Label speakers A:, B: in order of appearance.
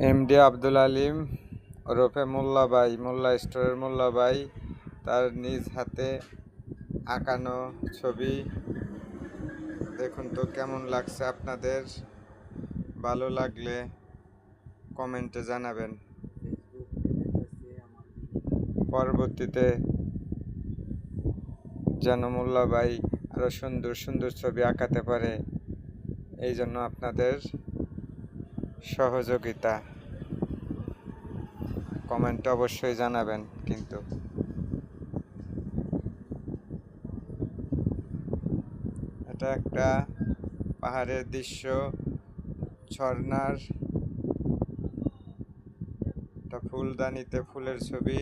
A: MD Abdul Alim ওরফে মোল্লা ভাই, মোল্লা স্টোরের মোল্লা ভাই তার নিজ হাতে আঁকানো ছবি। দেখুন তো কেমন লাগছে আপনাদের। ভালো লাগলে কমেন্টে জানাবেন। পরবর্তীতে যেন মোল্লা ভাই আরো সুন্দর সুন্দর ছবি আঁকাতে পারে, এই জন্য আপনাদের সহযোগিতা কমেন্টে অবশ্যই জানাবেন। কিন্তু এটা একটা পাহাড়ের দৃশ্য, ঝর্ণার একটা ফুলদানিতে ফুলের ছবি।